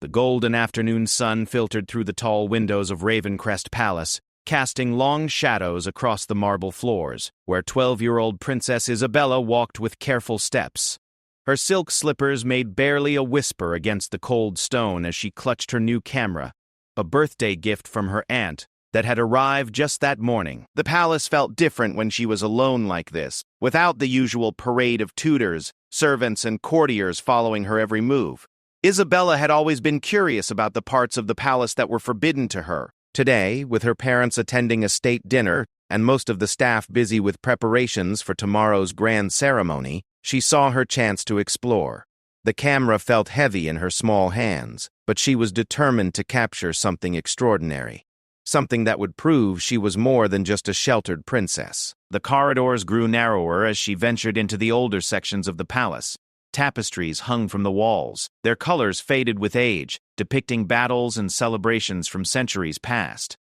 The golden afternoon sun filtered through the tall windows of Ravencrest Palace, casting long shadows across the marble floors, where 12-year-old Princess Isabella walked with careful steps. Her silk slippers made barely a whisper against the cold stone as she clutched her new camera, a birthday gift from her aunt that had arrived just that morning. The palace felt different when she was alone like this, without the usual parade of tutors, servants, and courtiers following her every move. Isabella had always been curious about the parts of the palace that were forbidden to her. Today, with her parents attending a state dinner and most of the staff busy with preparations for tomorrow's grand ceremony, she saw her chance to explore. The camera felt heavy in her small hands, but she was determined to capture something extraordinary. Something that would prove she was more than just a sheltered princess. The corridors grew narrower as she ventured into the older sections of the palace. Tapestries hung from the walls, their colors faded with age, depicting battles and celebrations from centuries past.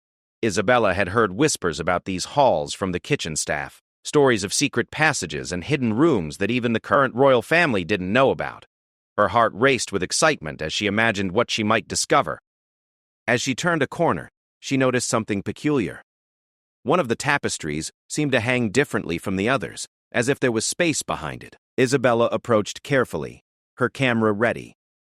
Isabella had heard whispers about these halls from the kitchen staff, stories of secret passages and hidden rooms that even the current royal family didn't know about. Her heart raced with excitement as she imagined what she might discover. As she turned a corner, she noticed something peculiar. One of the tapestries seemed to hang differently from the others, as if there was space behind it. Isabella approached carefully, her camera ready.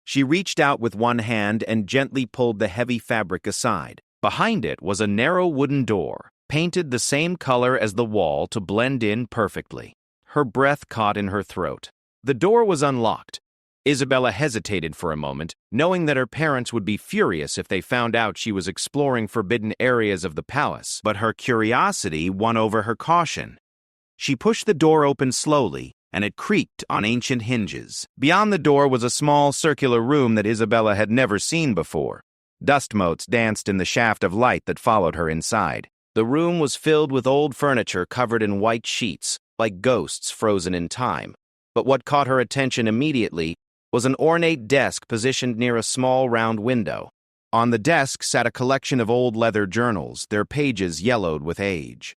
She reached out with one hand and gently pulled the heavy fabric aside. Behind it was a narrow wooden door, painted the same color as the wall to blend in perfectly. Her breath caught in her throat. The door was unlocked. Isabella hesitated for a moment, knowing that her parents would be furious if they found out she was exploring forbidden areas of the palace, but her curiosity won over her caution. She pushed the door open slowly, and it creaked on ancient hinges. Beyond the door was a small circular room that Isabella had never seen before. Dust motes danced in the shaft of light that followed her inside. The room was filled with old furniture covered in white sheets, like ghosts frozen in time. But what caught her attention immediately was an ornate desk positioned near a small round window. On the desk sat a collection of old leather journals, their pages yellowed with age.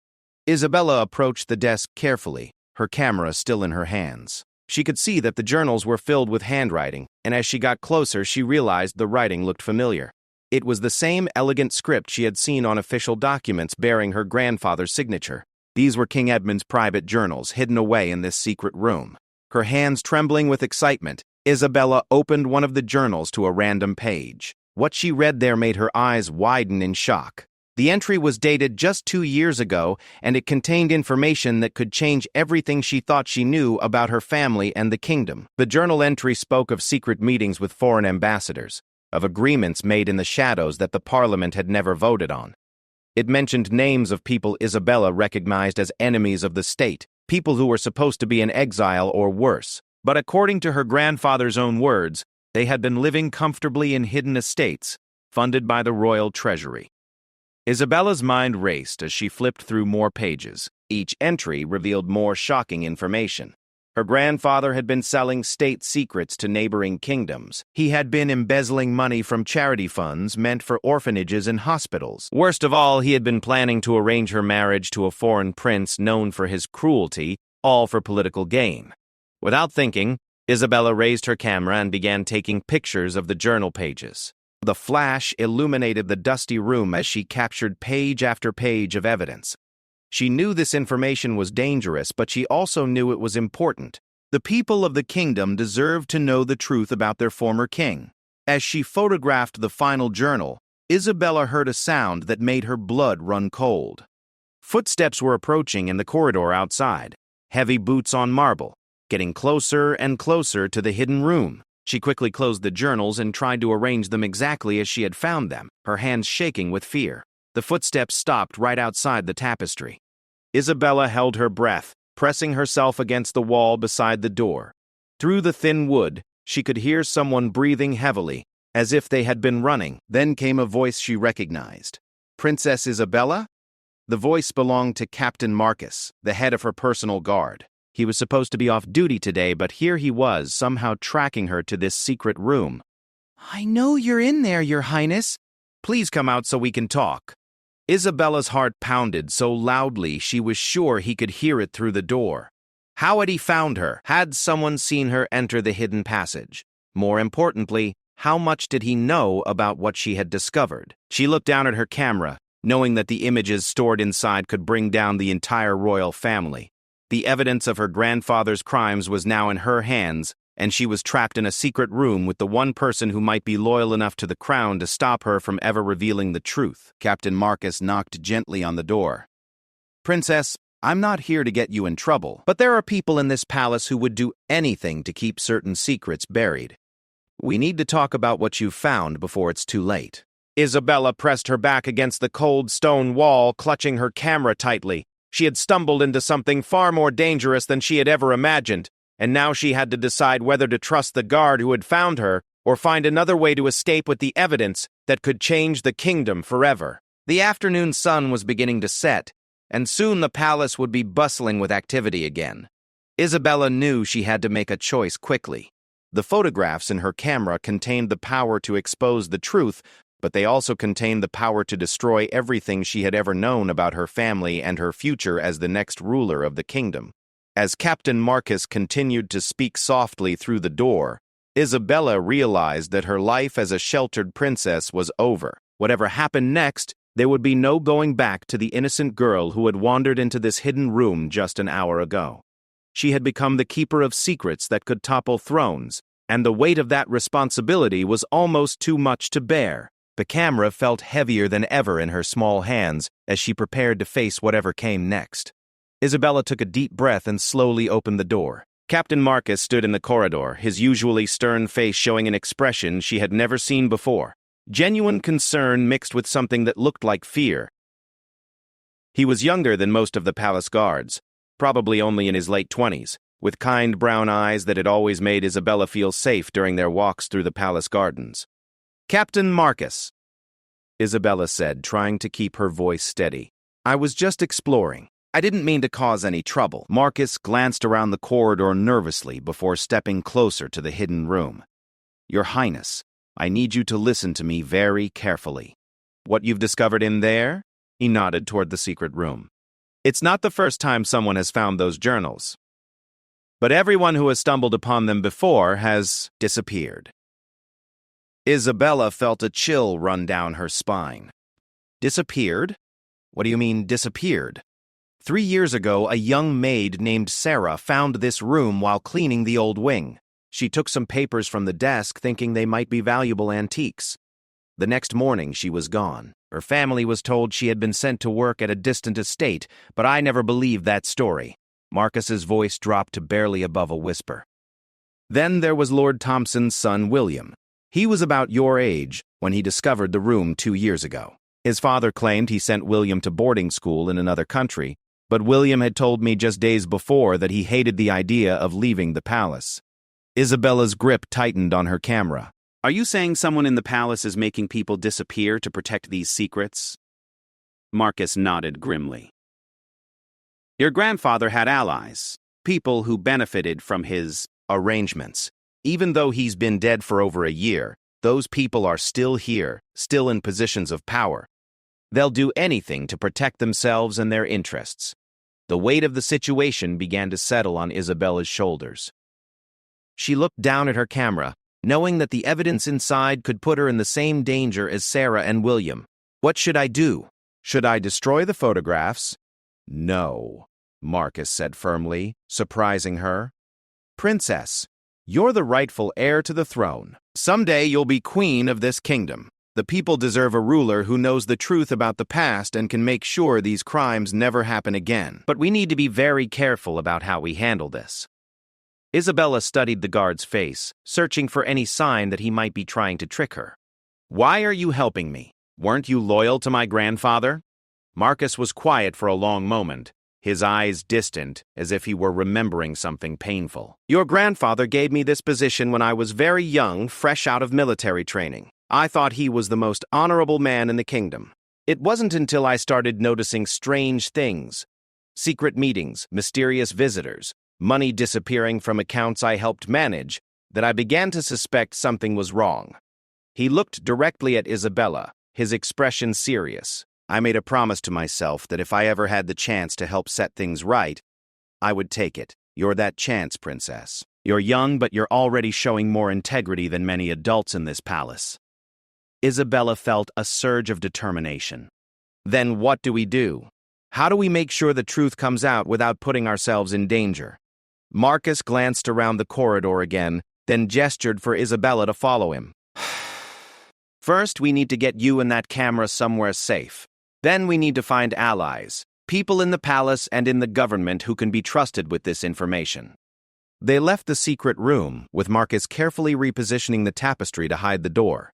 Isabella approached the desk carefully, her camera still in her hands. She could see that the journals were filled with handwriting, and as she got closer, she realized the writing looked familiar. It was the same elegant script she had seen on official documents bearing her grandfather's signature. These were King Edmund's private journals, hidden away in this secret room. Her hands trembling with excitement, Isabella opened one of the journals to a random page. What she read there made her eyes widen in shock. The entry was dated just 2 years ago, and it contained information that could change everything she thought she knew about her family and the kingdom. The journal entry spoke of secret meetings with foreign ambassadors, of agreements made in the shadows that the Parliament had never voted on. It mentioned names of people Isabella recognized as enemies of the state, people who were supposed to be in exile or worse. But according to her grandfather's own words, they had been living comfortably in hidden estates, funded by the royal treasury. Isabella's mind raced as she flipped through more pages. Each entry revealed more shocking information. Her grandfather had been selling state secrets to neighboring kingdoms. He had been embezzling money from charity funds meant for orphanages and hospitals. Worst of all, he had been planning to arrange her marriage to a foreign prince known for his cruelty, all for political gain. Without thinking, Isabella raised her camera and began taking pictures of the journal pages. The flash illuminated the dusty room as she captured page after page of evidence. She knew this information was dangerous, but she also knew it was important. The people of the kingdom deserved to know the truth about their former king. As she photographed the final journal, Isabella heard a sound that made her blood run cold. Footsteps were approaching in the corridor outside, heavy boots on marble, getting closer and closer to the hidden room. She quickly closed the journals and tried to arrange them exactly as she had found them, her hands shaking with fear. The footsteps stopped right outside the tapestry. Isabella held her breath, pressing herself against the wall beside the door. Through the thin wood, she could hear someone breathing heavily, as if they had been running. Then came a voice she recognized. Princess Isabella? The voice belonged to Captain Marcus, the head of her personal guard. He was supposed to be off duty today, but here he was, somehow tracking her to this secret room. "I know you're in there, Your Highness. Please come out so we can talk." Isabella's heart pounded so loudly she was sure he could hear it through the door. How had he found her? Had someone seen her enter the hidden passage? More importantly, How much did he know about what she had discovered? She looked down at her camera, knowing that the images stored inside could bring down the entire royal family. The evidence of her grandfather's crimes was now in her hands, and she was trapped in a secret room with the one person who might be loyal enough to the crown to stop her from ever revealing the truth. Captain Marcus knocked gently on the door. "Princess, I'm not here to get you in trouble, but there are people in this palace who would do anything to keep certain secrets buried. We need to talk about what you've found before it's too late." Isabella pressed her back against the cold stone wall, clutching her camera tightly. She had stumbled into something far more dangerous than she had ever imagined, and now she had to decide whether to trust the guard who had found her or find another way to escape with the evidence that could change the kingdom forever. The afternoon sun was beginning to set, and soon the palace would be bustling with activity again. Isabella knew she had to make a choice quickly. The photographs in her camera contained the power to expose the truth, but they also contained the power to destroy everything she had ever known about her family and her future as the next ruler of the kingdom. As Captain Marcus continued to speak softly through the door, Isabella realized that her life as a sheltered princess was over. Whatever happened next, there would be no going back to the innocent girl who had wandered into this hidden room just an hour ago. She had become the keeper of secrets that could topple thrones, and the weight of that responsibility was almost too much to bear. The camera felt heavier than ever in her small hands as she prepared to face whatever came next. Isabella took a deep breath and slowly opened the door. Captain Marcus stood in the corridor, his usually stern face showing an expression she had never seen before. Genuine concern mixed with something that looked like fear. He was younger than most of the palace guards, probably only in his late 20s, with kind brown eyes that had always made Isabella feel safe during their walks through the palace gardens. "Captain Marcus," Isabella said, trying to keep her voice steady. "I was just exploring. I didn't mean to cause any trouble." Marcus glanced around the corridor nervously before stepping closer to the hidden room. "Your Highness, I need you to listen to me very carefully." "What you've discovered in there?" He nodded toward the secret room. "It's not the first time someone has found those journals. But everyone who has stumbled upon them before has disappeared." Isabella felt a chill run down her spine. "Disappeared? What do you mean, disappeared?" 3 years ago, a young maid named Sarah found this room while cleaning the old wing. She took some papers from the desk thinking they might be valuable antiques. The next morning, she was gone. Her family was told she had been sent to work at a distant estate, but I never believed that story. Marcus's voice dropped to barely above a whisper. Then there was Lord Thompson's son, William. He was about your age when he discovered the room 2 years ago. His father claimed he sent William to boarding school in another country, but William had told me just days before that he hated the idea of leaving the palace. Isabella's grip tightened on her camera. "Are you saying someone in the palace is making people disappear to protect these secrets?" Marcus nodded grimly. "Your grandfather had allies, people who benefited from his arrangements. Even though he's been dead for over a year, those people are still here, still in positions of power. They'll do anything to protect themselves and their interests." The weight of the situation began to settle on Isabella's shoulders. She looked down at her camera, knowing that the evidence inside could put her in the same danger as Sarah and William. "What should I do? Should I destroy the photographs?" "No," Marcus said firmly, surprising her. "Princess, you're the rightful heir to the throne. Someday you'll be queen of this kingdom. The people deserve a ruler who knows the truth about the past and can make sure these crimes never happen again. But we need to be very careful about how we handle this." Isabella studied the guard's face, searching for any sign that he might be trying to trick her. "Why are you helping me? Weren't you loyal to my grandfather?" Marcus was quiet for a long moment, his eyes distant, as if he were remembering something painful. "Your grandfather gave me this position when I was very young, fresh out of military training. I thought he was the most honorable man in the kingdom. It wasn't until I started noticing strange things, secret meetings, mysterious visitors, money disappearing from accounts I helped manage, that I began to suspect something was wrong." He looked directly at Isabella, his expression serious. "I made a promise to myself that if I ever had the chance to help set things right, I would take it. You're that chance, Princess." You're young, but you're already showing more integrity than many adults in this palace. Isabella felt a surge of determination. Then what do we do? How do we make sure the truth comes out without putting ourselves in danger? Marcus glanced around the corridor again, then gestured for Isabella to follow him. First, we need to get you and that camera somewhere safe. Then we need to find allies, people in the palace and in the government who can be trusted with this information. They left the secret room, with Marcus carefully repositioning the tapestry to hide the door.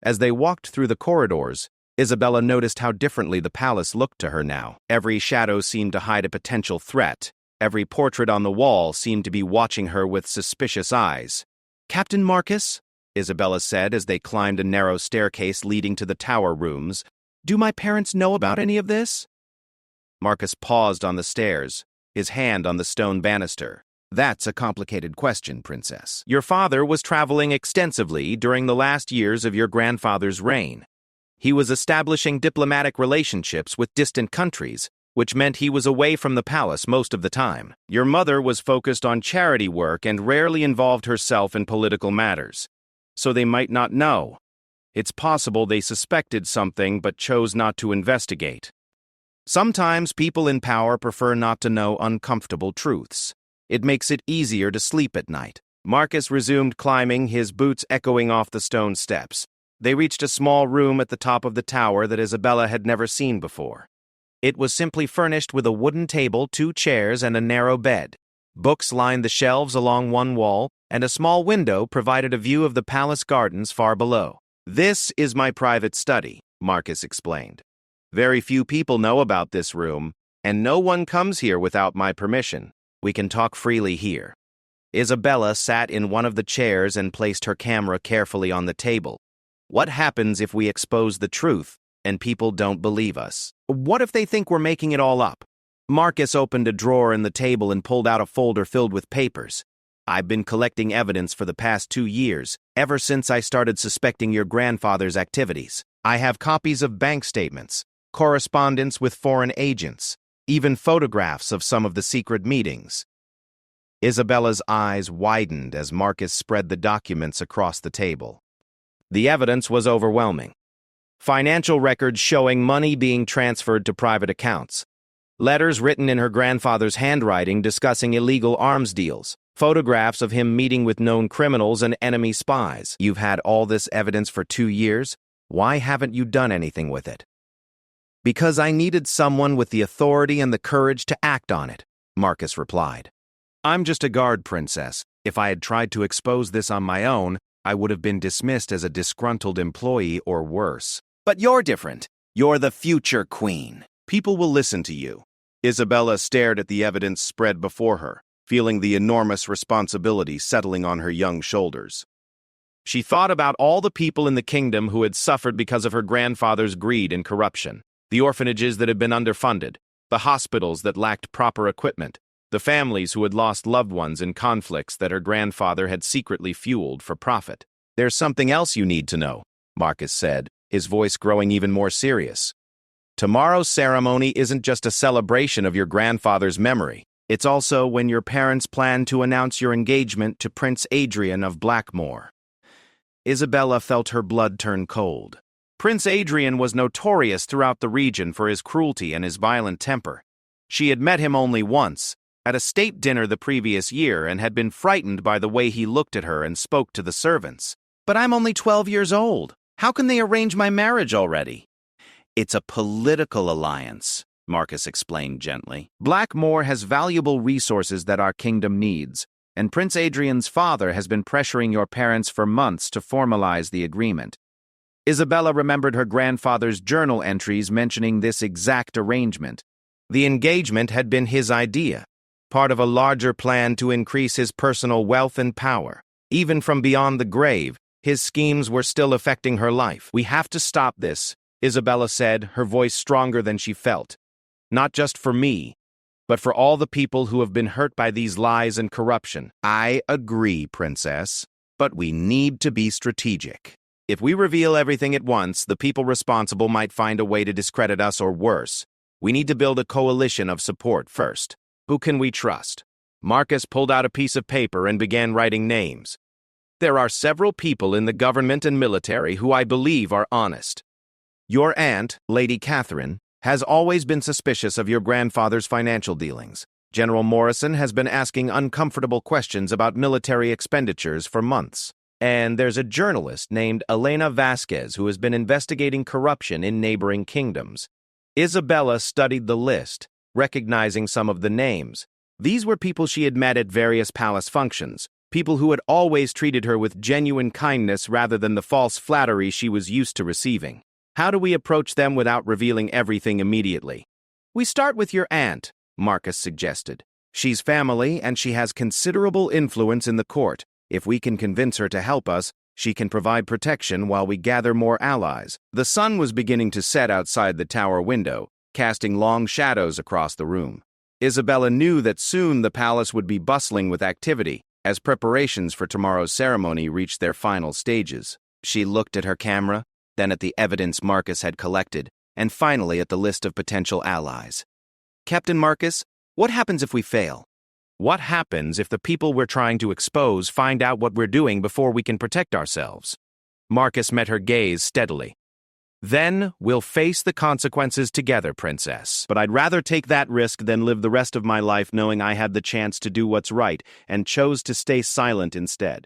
As they walked through the corridors, Isabella noticed how differently the palace looked to her now. Every shadow seemed to hide a potential threat. Every portrait on the wall seemed to be watching her with suspicious eyes. "Captain Marcus," Isabella said as they climbed a narrow staircase leading to the tower rooms, "do my parents know about any of this?" Marcus paused on the stairs, his hand on the stone banister. "That's a complicated question, Princess. Your father was traveling extensively during the last years of your grandfather's reign. He was establishing diplomatic relationships with distant countries, which meant he was away from the palace most of the time. Your mother was focused on charity work and rarely involved herself in political matters, so they might not know. It's possible they suspected something but chose not to investigate. Sometimes people in power prefer not to know uncomfortable truths. It makes it easier to sleep at night." Marcus resumed climbing, his boots echoing off the stone steps. They reached a small room at the top of the tower that Isabella had never seen before. It was simply furnished with a wooden table, 2 chairs, and a narrow bed. Books lined the shelves along one wall, and a small window provided a view of the palace gardens far below. "This is my private study," Marcus explained. "Very few people know about this room, and no one comes here without my permission. We can talk freely here." Isabella sat in one of the chairs and placed her camera carefully on the table. "What happens if we expose the truth and people don't believe us? What if they think we're making it all up?" Marcus opened a drawer in the table and pulled out a folder filled with papers. "I've been collecting evidence for the past 2 years, ever since I started suspecting your grandfather's activities. I have copies of bank statements, correspondence with foreign agents, even photographs of some of the secret meetings." Isabella's eyes widened as Marcus spread the documents across the table. The evidence was overwhelming. Financial records showing money being transferred to private accounts, letters written in her grandfather's handwriting discussing illegal arms deals, photographs of him meeting with known criminals and enemy spies. "You've had all this evidence for 2 years? Why haven't you done anything with it?" "Because I needed someone with the authority and the courage to act on it," Marcus replied. "I'm just a guard, Princess. If I had tried to expose this on my own, I would have been dismissed as a disgruntled employee or worse. But you're different. You're the future queen. People will listen to you." Isabella stared at the evidence spread before her, feeling the enormous responsibility settling on her young shoulders. She thought about all the people in the kingdom who had suffered because of her grandfather's greed and corruption. The orphanages that had been underfunded, the hospitals that lacked proper equipment, the families who had lost loved ones in conflicts that her grandfather had secretly fueled for profit. "There's something else you need to know," Marcus said, his voice growing even more serious. "Tomorrow's ceremony isn't just a celebration of your grandfather's memory. It's also when your parents plan to announce your engagement to Prince Adrian of Blackmore." Isabella felt her blood turn cold. Prince Adrian was notorious throughout the region for his cruelty and his violent temper. She had met him only once, at a state dinner the previous year, and had been frightened by the way he looked at her and spoke to the servants. "But I'm only 12 years old. How can they arrange my marriage already?" "It's a political alliance," Marcus explained gently. "Blackmore has valuable resources that our kingdom needs, and Prince Adrian's father has been pressuring your parents for months to formalize the agreement." Isabella remembered her grandfather's journal entries mentioning this exact arrangement. The engagement had been his idea, part of a larger plan to increase his personal wealth and power. Even from beyond the grave, his schemes were still affecting her life. "We have to stop this," Isabella said, her voice stronger than she felt. "Not just for me, but for all the people who have been hurt by these lies and corruption." "I agree, Princess, but we need to be strategic. If we reveal everything at once, the people responsible might find a way to discredit us or worse. We need to build a coalition of support first. Who can we trust?" Marcus pulled out a piece of paper and began writing names. There are several people in the government and military who I believe are honest. Your aunt, Lady Catherine, has always been suspicious of your grandfather's financial dealings. General Morrison has been asking uncomfortable questions about military expenditures for months. And there's a journalist named Elena Vasquez who has been investigating corruption in neighboring kingdoms. Isabella studied the list, recognizing some of the names. These were people she had met at various palace functions, people who had always treated her with genuine kindness rather than the false flattery she was used to receiving. How do we approach them without revealing everything immediately? We start with your aunt, Marcus suggested. She's family and she has considerable influence in the court. If we can convince her to help us, she can provide protection while we gather more allies. The sun was beginning to set outside the tower window, casting long shadows across the room. Isabella knew that soon the palace would be bustling with activity as preparations for tomorrow's ceremony reached their final stages. She looked at her camera, then at the evidence Marcus had collected, and finally at the list of potential allies. Captain Marcus, what happens if we fail? What happens if the people we're trying to expose find out what we're doing before we can protect ourselves? Marcus met her gaze steadily. Then we'll face the consequences together, Princess. But I'd rather take that risk than live the rest of my life knowing I had the chance to do what's right and chose to stay silent instead.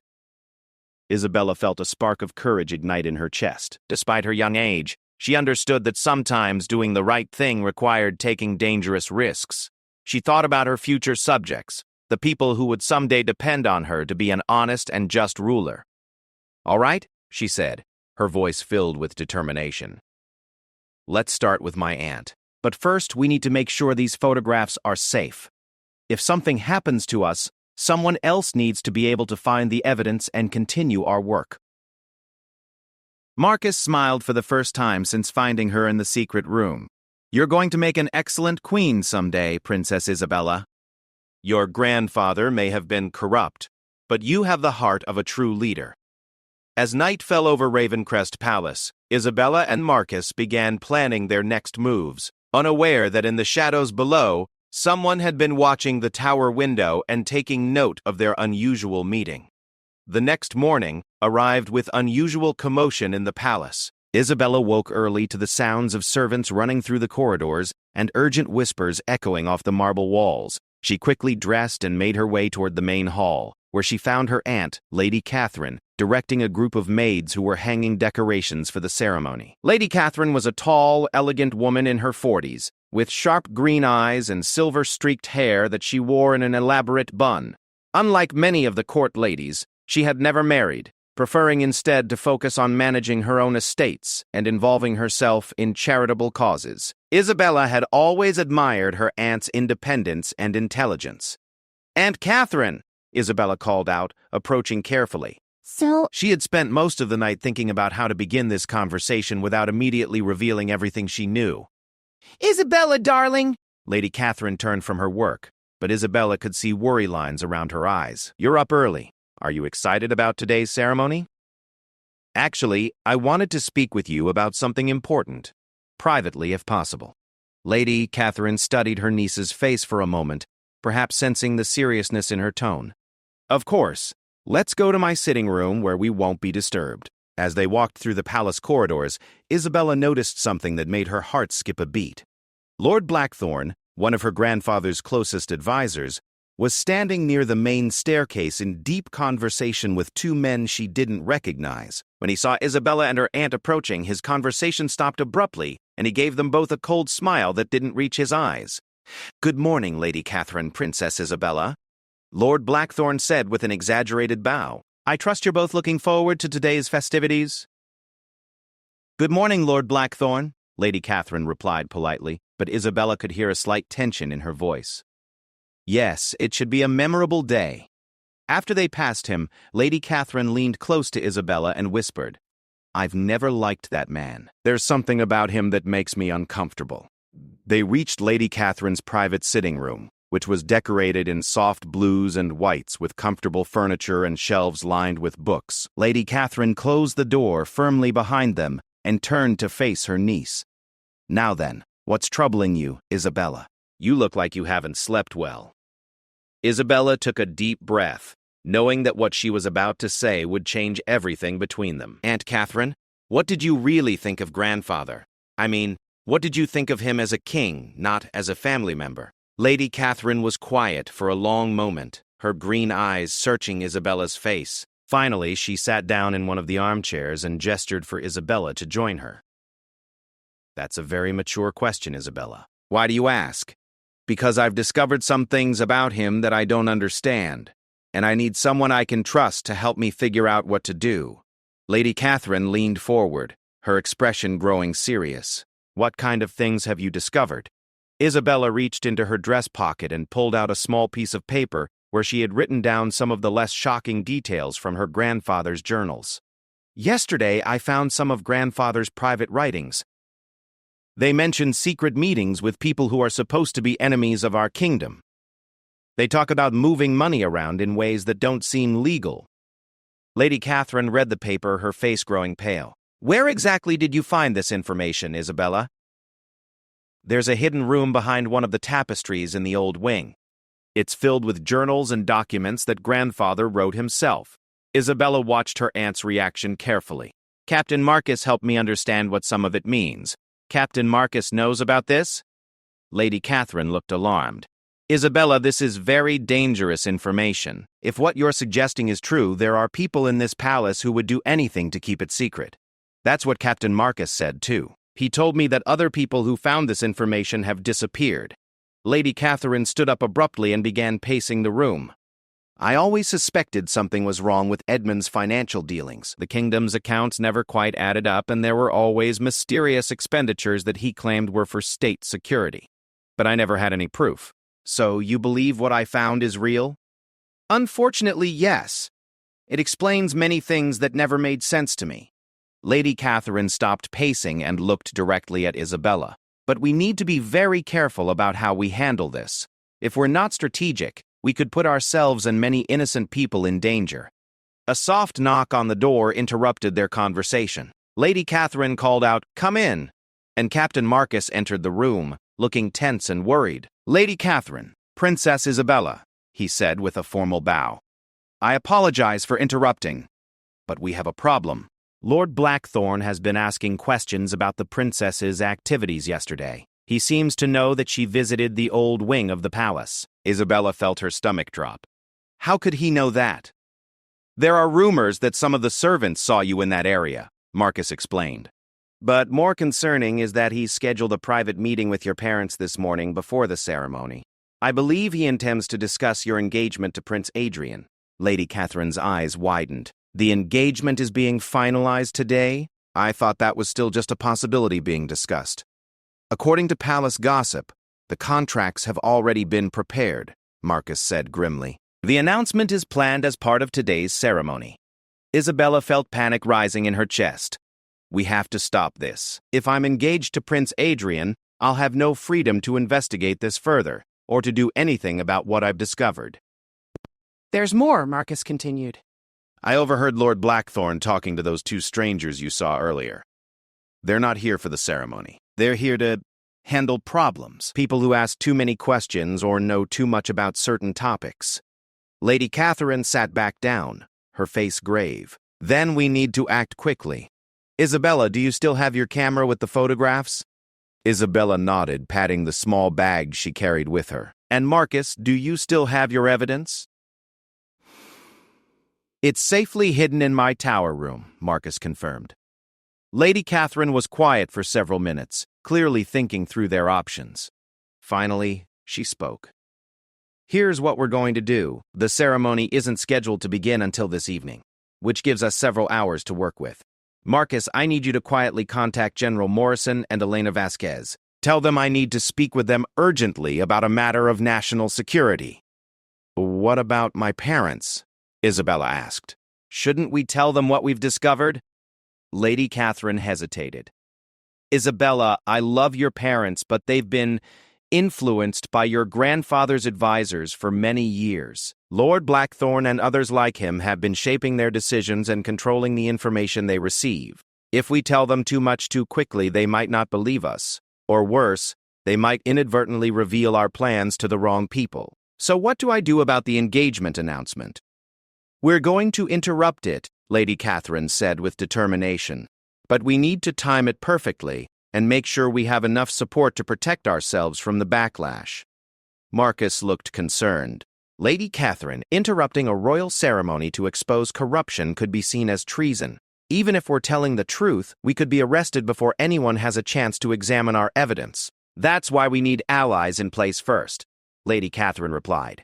Isabella felt a spark of courage ignite in her chest. Despite her young age, she understood that sometimes doing the right thing required taking dangerous risks. She thought about her future subjects, the people who would someday depend on her to be an honest and just ruler. All right, she said, her voice filled with determination. Let's start with my aunt. But first, we need to make sure these photographs are safe. If something happens to us, someone else needs to be able to find the evidence and continue our work. Marcus smiled for the first time since finding her in the secret room. You're going to make an excellent queen someday, Princess Isabella. Your grandfather may have been corrupt, but you have the heart of a true leader. As night fell over Ravencrest Palace, Isabella and Marcus began planning their next moves, unaware that in the shadows below, someone had been watching the tower window and taking note of their unusual meeting. The next morning arrived with unusual commotion in the palace. Isabella woke early to the sounds of servants running through the corridors and urgent whispers echoing off the marble walls. She quickly dressed and made her way toward the main hall, where she found her aunt, Lady Catherine, directing a group of maids who were hanging decorations for the ceremony. Lady Catherine was a tall, elegant woman in her 40s, with sharp green eyes and silver-streaked hair that she wore in an elaborate bun. Unlike many of the court ladies, she had never married, preferring instead to focus on managing her own estates and involving herself in charitable causes. Isabella had always admired her aunt's independence and intelligence. "Aunt Catherine," Isabella called out, approaching carefully. She had spent most of the night thinking about how to begin this conversation without immediately revealing everything she knew. "Isabella, darling!" Lady Catherine turned from her work, but Isabella could see worry lines around her eyes. "You're up early. Are you excited about today's ceremony?" "Actually, I wanted to speak with you about something important, privately if possible." Lady Catherine studied her niece's face for a moment, perhaps sensing the seriousness in her tone. "Of course. Let's go to my sitting room where we won't be disturbed." As they walked through the palace corridors, Isabella noticed something that made her heart skip a beat. Lord Blackthorne, one of her grandfather's closest advisors, was standing near the main staircase in deep conversation with two men she didn't recognize. When he saw Isabella and her aunt approaching, his conversation stopped abruptly, and he gave them both a cold smile that didn't reach his eyes. "Good morning, Lady Catherine, Princess Isabella," Lord Blackthorne said with an exaggerated bow. "I trust you're both looking forward to today's festivities?" "Good morning, Lord Blackthorne," Lady Catherine replied politely, but Isabella could hear a slight tension in her voice. Yes, it should be a memorable day. After they passed him, Lady Catherine leaned close to Isabella and whispered, "I've never liked that man. There's something about him that makes me uncomfortable." They reached Lady Catherine's private sitting room, which was decorated in soft blues and whites with comfortable furniture and shelves lined with books. Lady Catherine closed the door firmly behind them and turned to face her niece. "Now then, what's troubling you, Isabella? You look like you haven't slept well." Isabella took a deep breath, knowing that what she was about to say would change everything between them. Aunt Catherine, what did you really think of grandfather? I mean, what did you think of him as a king, not as a family member? Lady Catherine was quiet for a long moment, her green eyes searching Isabella's face. Finally, she sat down in one of the armchairs and gestured for Isabella to join her. That's a very mature question, Isabella. Why do you ask? Because I've discovered some things about him that I don't understand, and I need someone I can trust to help me figure out what to do. Lady Catherine leaned forward, her expression growing serious. What kind of things have you discovered? Isabella reached into her dress pocket and pulled out a small piece of paper where she had written down some of the less shocking details from her grandfather's journals. Yesterday, I found some of grandfather's private writings. They mention secret meetings with people who are supposed to be enemies of our kingdom. They talk about moving money around in ways that don't seem legal. Lady Catherine read the paper, her face growing pale. Where exactly did you find this information, Isabella? There's a hidden room behind one of the tapestries in the old wing. It's filled with journals and documents that grandfather wrote himself. Isabella watched her aunt's reaction carefully. Captain Marcus helped me understand what some of it means. Captain Marcus knows about this? Lady Catherine looked alarmed. Isabella, this is very dangerous information. If what you're suggesting is true, there are people in this palace who would do anything to keep it secret. That's what Captain Marcus said, too. He told me that other people who found this information have disappeared. Lady Catherine stood up abruptly and began pacing the room. I always suspected something was wrong with Edmund's financial dealings. The kingdom's accounts never quite added up, and there were always mysterious expenditures that he claimed were for state security. But I never had any proof. So you believe what I found is real? Unfortunately, yes. It explains many things that never made sense to me. Lady Catherine stopped pacing and looked directly at Isabella. But we need to be very careful about how we handle this. If we're not strategic, we could put ourselves and many innocent people in danger. A soft knock on the door interrupted their conversation. Lady Catherine called out, "Come in," and Captain Marcus entered the room, looking tense and worried. Lady Catherine, Princess Isabella, he said with a formal bow. I apologize for interrupting, but we have a problem. Lord Blackthorne has been asking questions about the princess's activities yesterday. He seems to know that she visited the old wing of the palace. Isabella felt her stomach drop. How could he know that? There are rumors that some of the servants saw you in that area, Marcus explained. But more concerning is that he's scheduled a private meeting with your parents this morning before the ceremony. I believe he intends to discuss your engagement to Prince Adrian. Lady Catherine's eyes widened. The engagement is being finalized today? I thought that was still just a possibility being discussed. According to palace gossip, the contracts have already been prepared, Marcus said grimly. The announcement is planned as part of today's ceremony. Isabella felt panic rising in her chest. We have to stop this. If I'm engaged to Prince Adrian, I'll have no freedom to investigate this further, or to do anything about what I've discovered. There's more, Marcus continued. I overheard Lord Blackthorne talking to those two strangers you saw earlier. They're not here for the ceremony. They're here to handle problems. People who ask too many questions or know too much about certain topics. Lady Catherine sat back down, her face grave. Then we need to act quickly. Isabella, do you still have your camera with the photographs? Isabella nodded, patting the small bag she carried with her. And Marcus, do you still have your evidence? It's safely hidden in my tower room, Marcus confirmed. Lady Catherine was quiet for several minutes, clearly thinking through their options. Finally, she spoke. Here's what we're going to do. The ceremony isn't scheduled to begin until this evening, which gives us several hours to work with. Marcus, I need you to quietly contact General Morrison and Elena Vasquez. Tell them I need to speak with them urgently about a matter of national security. What about my parents? Isabella asked. Shouldn't we tell them what we've discovered? Lady Catherine hesitated. Isabella, I love your parents, but they've been influenced by your grandfather's advisors for many years. Lord Blackthorne and others like him have been shaping their decisions and controlling the information they receive. If we tell them too much too quickly, they might not believe us. Or worse, they might inadvertently reveal our plans to the wrong people. So what do I do about the engagement announcement? We're going to interrupt it, Lady Catherine said with determination. But we need to time it perfectly and make sure we have enough support to protect ourselves from the backlash. Marcus looked concerned. Lady Catherine, interrupting a royal ceremony to expose corruption could be seen as treason. Even if we're telling the truth, we could be arrested before anyone has a chance to examine our evidence. That's why we need allies in place first, Lady Catherine replied.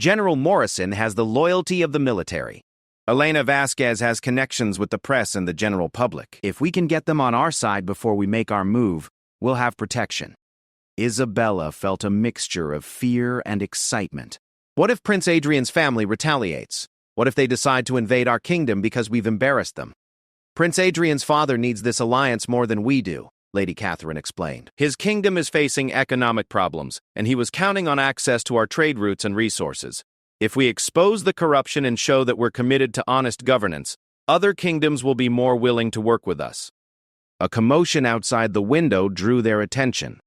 General Morrison has the loyalty of the military. Elena Vasquez has connections with the press and the general public. If we can get them on our side before we make our move, we'll have protection. Isabella felt a mixture of fear and excitement. What if Prince Adrian's family retaliates? What if they decide to invade our kingdom because we've embarrassed them? Prince Adrian's father needs this alliance more than we do, Lady Catherine explained. His kingdom is facing economic problems, and he was counting on access to our trade routes and resources. If we expose the corruption and show that we're committed to honest governance, other kingdoms will be more willing to work with us. A commotion outside the window drew their attention.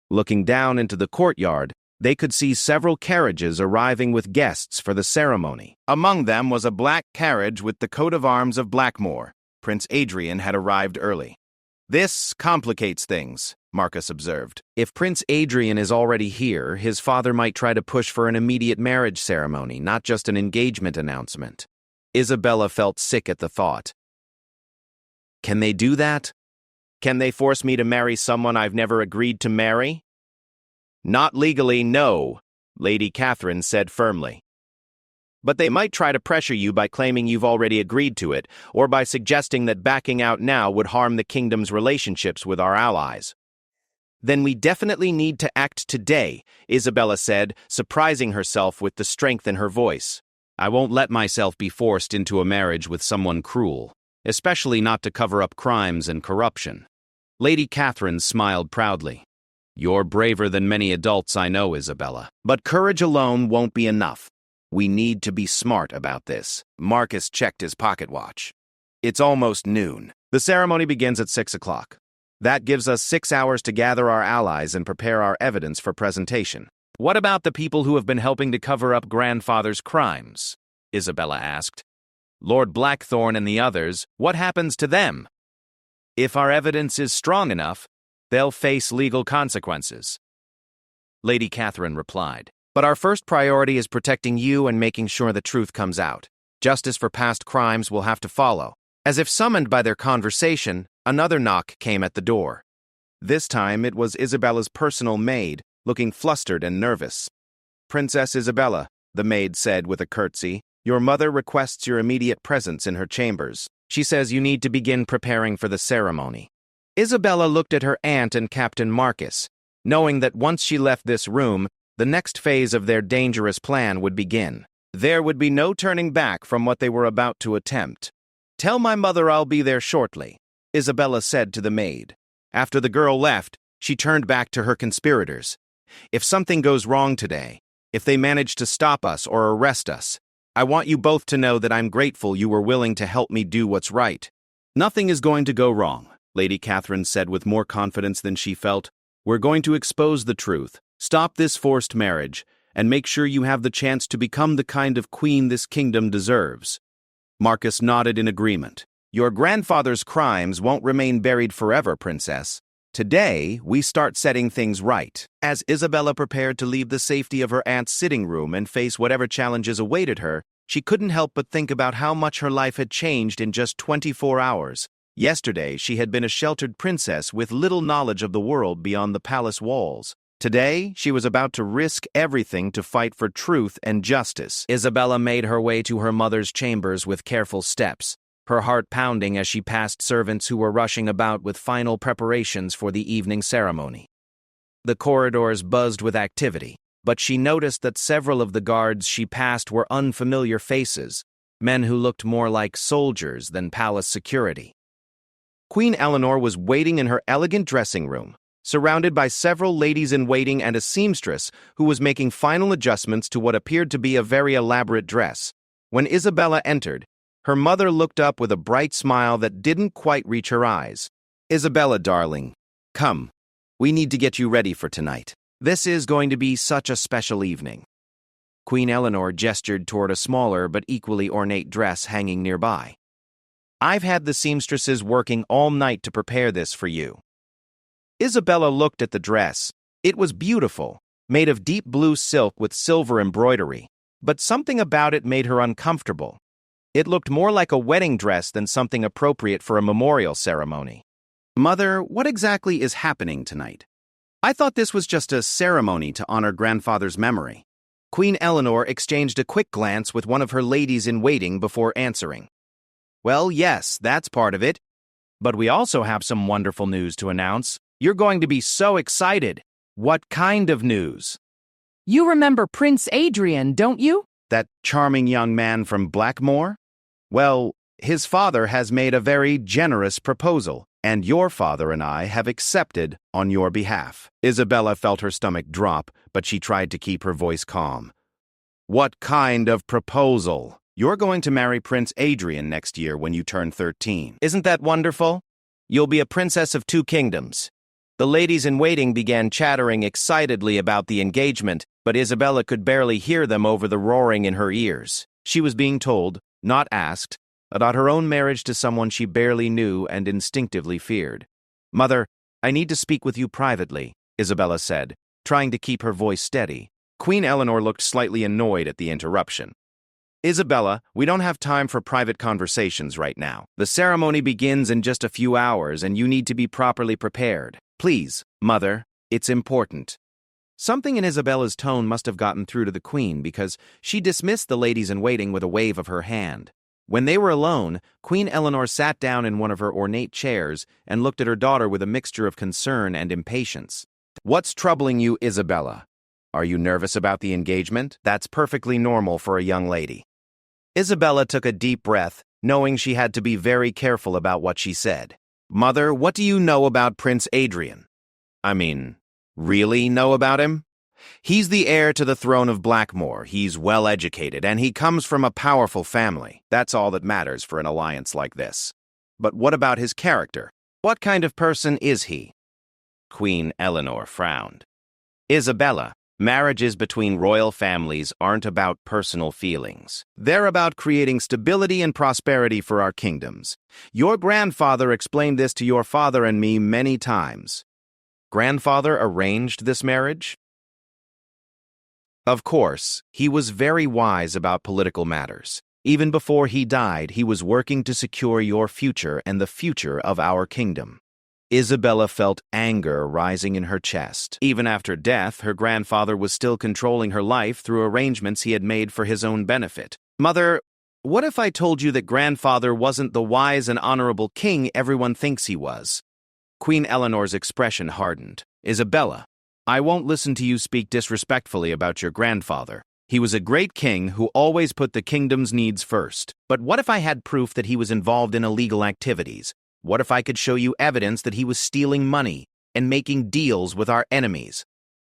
Looking down into the courtyard, they could see several carriages arriving with guests for the ceremony. Among them was a black carriage with the coat of arms of Blackmore. Prince Adrian had arrived early. This complicates things, Marcus observed. If Prince Adrian is already here, his father might try to push for an immediate marriage ceremony, not just an engagement announcement. Isabella felt sick at the thought. Can they do that? Can they force me to marry someone I've never agreed to marry? Not legally, no, Lady Catherine said firmly. But they might try to pressure you by claiming you've already agreed to it, or by suggesting that backing out now would harm the kingdom's relationships with our allies. Then we definitely need to act today, Isabella said, surprising herself with the strength in her voice. I won't let myself be forced into a marriage with someone cruel, especially not to cover up crimes and corruption. Lady Catherine smiled proudly. You're braver than many adults I know, Isabella. But courage alone won't be enough. We need to be smart about this. Marcus checked his pocket watch. It's almost noon. The ceremony begins at 6 o'clock. That gives us 6 hours to gather our allies and prepare our evidence for presentation. What about the people who have been helping to cover up grandfather's crimes? Isabella asked. Lord Blackthorne and the others, what happens to them? If our evidence is strong enough, they'll face legal consequences. Lady Catherine replied. But our first priority is protecting you and making sure the truth comes out. Justice for past crimes will have to follow. As if summoned by their conversation, another knock came at the door. This time it was Isabella's personal maid, looking flustered and nervous. Princess Isabella, the maid said with a curtsy, your mother requests your immediate presence in her chambers. She says you need to begin preparing for the ceremony. Isabella looked at her aunt and Captain Marcus, knowing that once she left this room, the next phase of their dangerous plan would begin. There would be no turning back from what they were about to attempt. Tell my mother I'll be there shortly, Isabella said to the maid. After the girl left, she turned back to her conspirators. If something goes wrong today, if they manage to stop us or arrest us, I want you both to know that I'm grateful you were willing to help me do what's right. Nothing is going to go wrong, Lady Catherine said with more confidence than she felt. We're going to expose the truth. Stop this forced marriage, and make sure you have the chance to become the kind of queen this kingdom deserves. Marcus nodded in agreement. Your grandfather's crimes won't remain buried forever, Princess. Today, we start setting things right. As Isabella prepared to leave the safety of her aunt's sitting room and face whatever challenges awaited her, she couldn't help but think about how much her life had changed in just 24 hours. Yesterday, she had been a sheltered princess with little knowledge of the world beyond the palace walls. Today, she was about to risk everything to fight for truth and justice. Isabella made her way to her mother's chambers with careful steps, her heart pounding as she passed servants who were rushing about with final preparations for the evening ceremony. The corridors buzzed with activity, but she noticed that several of the guards she passed were unfamiliar faces, men who looked more like soldiers than palace security. Queen Eleanor was waiting in her elegant dressing room, surrounded by several ladies-in-waiting and a seamstress who was making final adjustments to what appeared to be a very elaborate dress. When Isabella entered, her mother looked up with a bright smile that didn't quite reach her eyes. Isabella, darling, come. We need to get you ready for tonight. This is going to be such a special evening. Queen Eleanor gestured toward a smaller but equally ornate dress hanging nearby. I've had the seamstresses working all night to prepare this for you. Isabella looked at the dress. It was beautiful, made of deep blue silk with silver embroidery, but something about it made her uncomfortable. It looked more like a wedding dress than something appropriate for a memorial ceremony. Mother, what exactly is happening tonight? I thought this was just a ceremony to honor grandfather's memory. Queen Eleanor exchanged a quick glance with one of her ladies-in-waiting before answering. Well, yes, that's part of it. But we also have some wonderful news to announce. You're going to be so excited. What kind of news? You remember Prince Adrian, don't you? That charming young man from Blackmore? Well, his father has made a very generous proposal, and your father and I have accepted on your behalf. Isabella felt her stomach drop, but she tried to keep her voice calm. What kind of proposal? You're going to marry Prince Adrian next year when you turn 13. Isn't that wonderful? You'll be a princess of 2 kingdoms. The ladies-in-waiting began chattering excitedly about the engagement, but Isabella could barely hear them over the roaring in her ears. She was being told, not asked, about her own marriage to someone she barely knew and instinctively feared. Mother, I need to speak with you privately, Isabella said, trying to keep her voice steady. Queen Eleanor looked slightly annoyed at the interruption. Isabella, we don't have time for private conversations right now. The ceremony begins in just a few hours, and you need to be properly prepared. Please, Mother, it's important. Something in Isabella's tone must have gotten through to the Queen because she dismissed the ladies-in-waiting with a wave of her hand. When they were alone, Queen Eleanor sat down in one of her ornate chairs and looked at her daughter with a mixture of concern and impatience. What's troubling you, Isabella? Are you nervous about the engagement? That's perfectly normal for a young lady. Isabella took a deep breath, knowing she had to be very careful about what she said. Mother, what do you know about Prince Adrian? Really know about him? He's the heir to the throne of Blackmore. He's well-educated, and he comes from a powerful family. That's all that matters for an alliance like this. But what about his character? What kind of person is he? Queen Eleanor frowned. Isabella, marriages between royal families aren't about personal feelings. They're about creating stability and prosperity for our kingdoms. Your grandfather explained this to your father and me many times. Grandfather arranged this marriage? Of course, he was very wise about political matters. Even before he died, he was working to secure your future and the future of our kingdom. Isabella felt anger rising in her chest. Even after death, her grandfather was still controlling her life through arrangements he had made for his own benefit. Mother, what if I told you that grandfather wasn't the wise and honorable king everyone thinks he was? Queen Eleanor's expression hardened. Isabella, I won't listen to you speak disrespectfully about your grandfather. He was a great king who always put the kingdom's needs first. But what if I had proof that he was involved in illegal activities? What if I could show you evidence that he was stealing money and making deals with our enemies?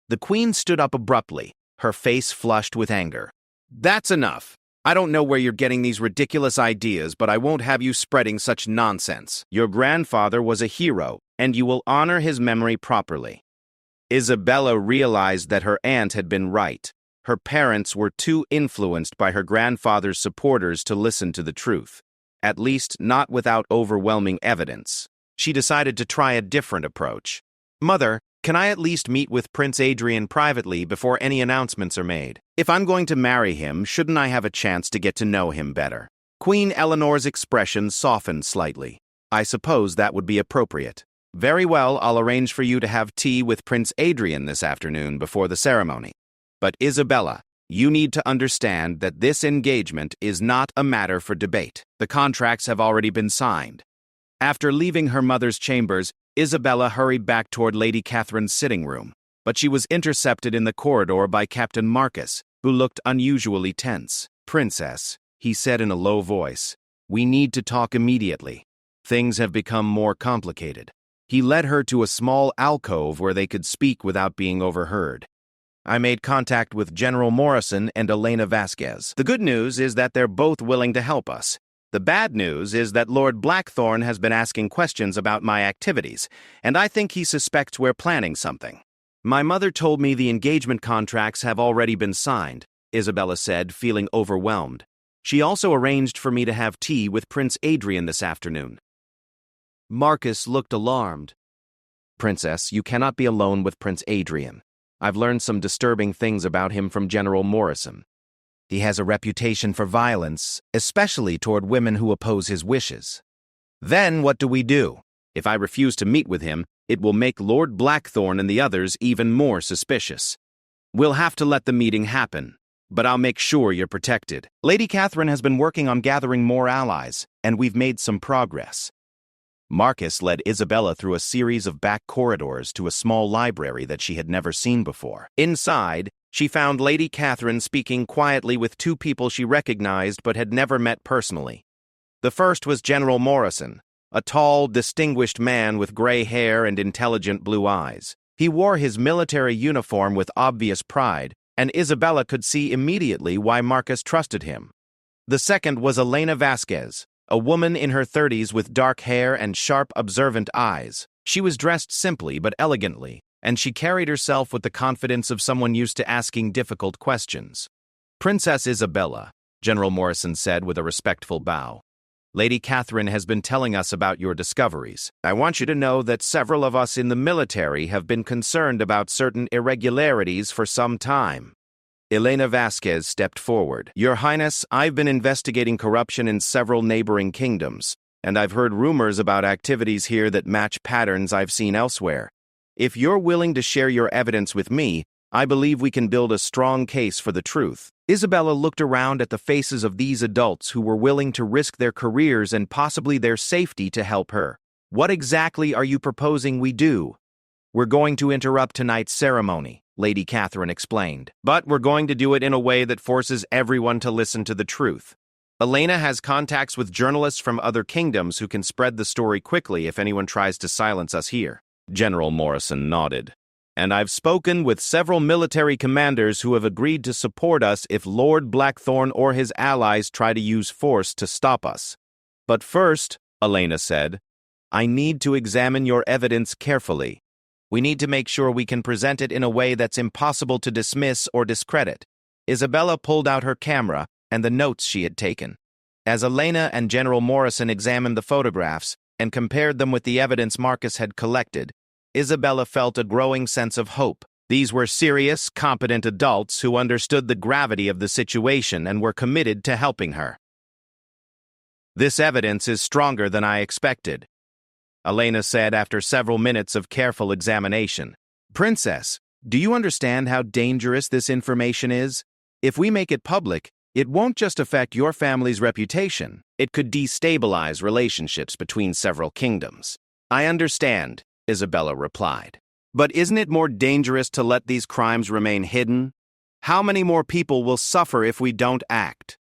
The Queen stood up abruptly, her face flushed with anger. That's enough. I don't know where you're getting these ridiculous ideas, but I won't have you spreading such nonsense. Your grandfather was a hero, and you will honor his memory properly. Isabella realized that her aunt had been right. Her parents were too influenced by her grandfather's supporters to listen to the truth. At least not without overwhelming evidence. She decided to try a different approach. Mother, can I at least meet with Prince Adrian privately before any announcements are made? If I'm going to marry him, shouldn't I have a chance to get to know him better? Queen Eleanor's expression softened slightly. I suppose that would be appropriate. Very well, I'll arrange for you to have tea with Prince Adrian this afternoon before the ceremony. But Isabella, you need to understand that this engagement is not a matter for debate. The contracts have already been signed. After leaving her mother's chambers, Isabella hurried back toward Lady Catherine's sitting room, but she was intercepted in the corridor by Captain Marcus, who looked unusually tense. Princess, he said in a low voice, we need to talk immediately. Things have become more complicated. He led her to a small alcove where they could speak without being overheard. I made contact with General Morrison and Elena Vasquez. The good news is that they're both willing to help us. The bad news is that Lord Blackthorne has been asking questions about my activities, and I think he suspects we're planning something. My mother told me the engagement contracts have already been signed. Isabella said, feeling overwhelmed. She also arranged for me to have tea with Prince Adrian this afternoon. Marcus looked alarmed. Princess, you cannot be alone with Prince Adrian. I've learned some disturbing things about him from General Morrison. He has a reputation for violence, especially toward women who oppose his wishes. Then what do we do? If I refuse to meet with him, it will make Lord Blackthorn and the others even more suspicious. We'll have to let the meeting happen, but I'll make sure you're protected. Lady Catherine has been working on gathering more allies, and we've made some progress. Marcus led Isabella through a series of back corridors to a small library that she had never seen before. Inside, she found Lady Catherine speaking quietly with two people she recognized but had never met personally. The first was General Morrison, a tall, distinguished man with gray hair and intelligent blue eyes. He wore his military uniform with obvious pride, and Isabella could see immediately why Marcus trusted him. The second was Elena Vasquez, a woman in her 30s with dark hair and sharp, observant eyes. She was dressed simply but elegantly, and she carried herself with the confidence of someone used to asking difficult questions. Princess Isabella, General Morrison said with a respectful bow. Lady Catherine has been telling us about your discoveries. I want you to know that several of us in the military have been concerned about certain irregularities for some time. Elena Vasquez stepped forward. Your Highness, I've been investigating corruption in several neighboring kingdoms, and I've heard rumors about activities here that match patterns I've seen elsewhere. If you're willing to share your evidence with me, I believe we can build a strong case for the truth. Isabella looked around at the faces of these adults who were willing to risk their careers and possibly their safety to help her. What exactly are you proposing we do? We're going to interrupt tonight's ceremony, Lady Catherine explained, but we're going to do it in a way that forces everyone to listen to the truth. Elena has contacts with journalists from other kingdoms who can spread the story quickly if anyone tries to silence us here. General Morrison nodded. And I've spoken with several military commanders who have agreed to support us if Lord Blackthorn or his allies try to use force to stop us. But first, Elena said, I need to examine your evidence carefully. We need to make sure we can present it in a way that's impossible to dismiss or discredit. Isabella pulled out her camera and the notes she had taken. As Elena and General Morrison examined the photographs and compared them with the evidence Marcus had collected, Isabella felt a growing sense of hope. These were serious, competent adults who understood the gravity of the situation and were committed to helping her. This evidence is stronger than I expected, Elena said after several minutes of careful examination. Princess, do you understand how dangerous this information is? If we make it public, it won't just affect your family's reputation. It could destabilize relationships between several kingdoms. I understand, Isabella replied. But isn't it more dangerous to let these crimes remain hidden? How many more people will suffer if we don't act?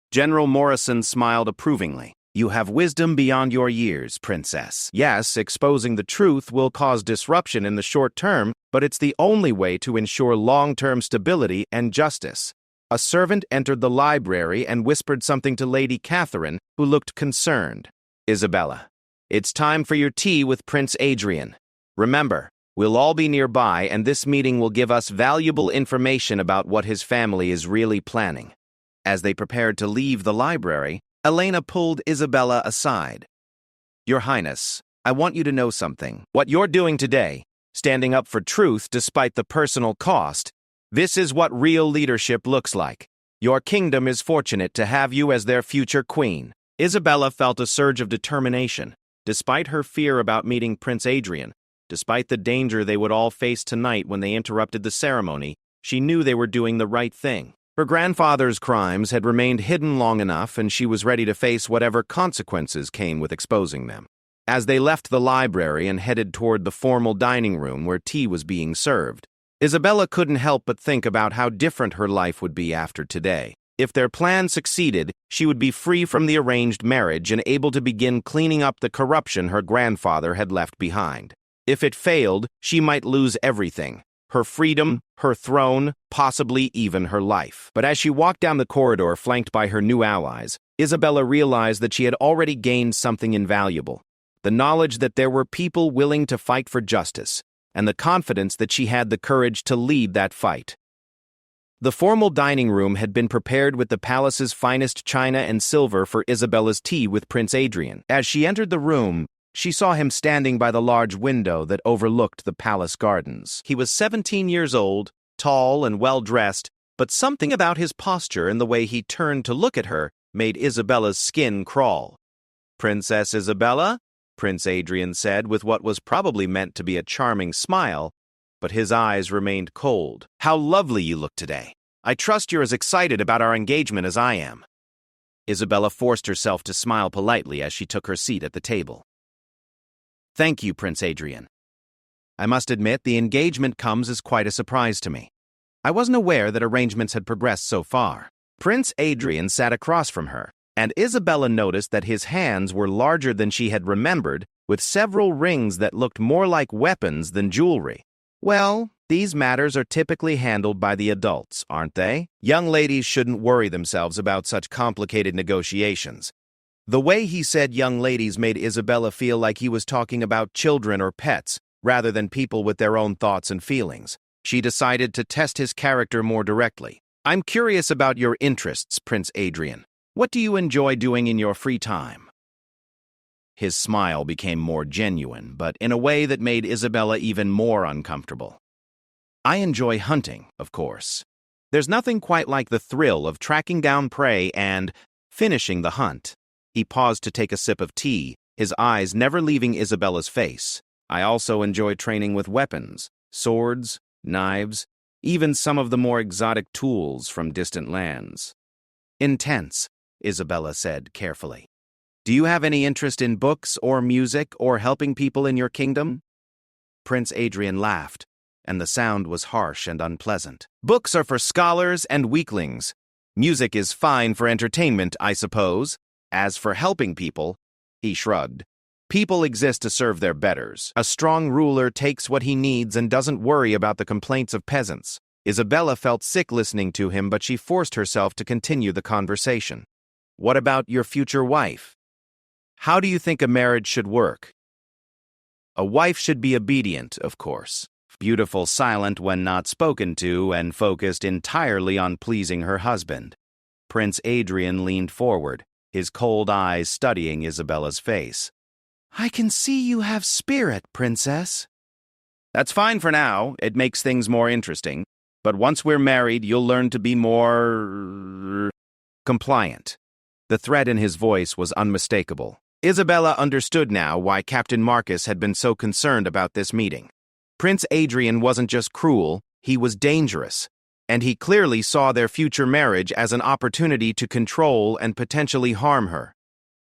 General Morrison smiled approvingly. You have wisdom beyond your years, Princess. Yes, exposing the truth will cause disruption in the short term, but it's the only way to ensure long-term stability and justice. A servant entered the library and whispered something to Lady Catherine, who looked concerned. Isabella, it's time for your tea with Prince Adrian. Remember, we'll all be nearby, and this meeting will give us valuable information about what his family is really planning. As they prepared to leave the library, Elena pulled Isabella aside. Your Highness, I want you to know something. What you're doing today, standing up for truth despite the personal cost, this is what real leadership looks like. Your kingdom is fortunate to have you as their future queen. Isabella felt a surge of determination. Despite her fear about meeting Prince Adrian, despite the danger they would all face tonight when they interrupted the ceremony, she knew they were doing the right thing. Her grandfather's crimes had remained hidden long enough, and she was ready to face whatever consequences came with exposing them. As they left the library and headed toward the formal dining room where tea was being served, Isabella couldn't help but think about how different her life would be after today. If their plan succeeded, she would be free from the arranged marriage and able to begin cleaning up the corruption her grandfather had left behind. If it failed, she might lose everything. Her freedom, her throne, possibly even her life. But as she walked down the corridor flanked by her new allies, Isabella realized that she had already gained something invaluable. The knowledge that there were people willing to fight for justice, and the confidence that she had the courage to lead that fight. The formal dining room had been prepared with the palace's finest china and silver for Isabella's tea with Prince Adrian. As she entered the room, she saw him standing by the large window that overlooked the palace gardens. He was 17 years old, tall and well-dressed, but something about his posture and the way he turned to look at her made Isabella's skin crawl. "Princess Isabella?" Prince Adrian said with what was probably meant to be a charming smile, but his eyes remained cold. "How lovely you look today. I trust you're as excited about our engagement as I am." Isabella forced herself to smile politely as she took her seat at the table. "Thank you, Prince Adrian. I must admit the engagement comes as quite a surprise to me. I wasn't aware that arrangements had progressed so far." Prince Adrian sat across from her, and Isabella noticed that his hands were larger than she had remembered, with several rings that looked more like weapons than jewelry. "Well, these matters are typically handled by the adults, aren't they? Young ladies shouldn't worry themselves about such complicated negotiations." The way he said young ladies made Isabella feel like he was talking about children or pets, rather than people with their own thoughts and feelings. She decided to test his character more directly. "I'm curious about your interests, Prince Adrian. What do you enjoy doing in your free time?" His smile became more genuine, but in a way that made Isabella even more uncomfortable. "I enjoy hunting, of course. There's nothing quite like the thrill of tracking down prey and finishing the hunt." He paused to take a sip of tea, his eyes never leaving Isabella's face. "I also enjoy training with weapons, swords, knives, even some of the more exotic tools from distant lands." "Intense," Isabella said carefully. "Do you have any interest in books or music or helping people in your kingdom?" Prince Adrian laughed, and the sound was harsh and unpleasant. "Books are for scholars and weaklings. Music is fine for entertainment, I suppose. As for helping people," he shrugged, "people exist to serve their betters. A strong ruler takes what he needs and doesn't worry about the complaints of peasants." Isabella felt sick listening to him, but she forced herself to continue the conversation. "What about your future wife? How do you think a marriage should work?" "A wife should be obedient, of course. Beautiful, silent when not spoken to, and focused entirely on pleasing her husband." Prince Adrian leaned forward, his cold eyes studying Isabella's face. "I can see you have spirit, Princess." "That's fine for now. It makes things more interesting. But once we're married, you'll learn to be more compliant." The threat in his voice was unmistakable. Isabella understood now why Captain Marcus had been so concerned about this meeting. Prince Adrian wasn't just cruel, he was dangerous, and he clearly saw their future marriage as an opportunity to control and potentially harm her.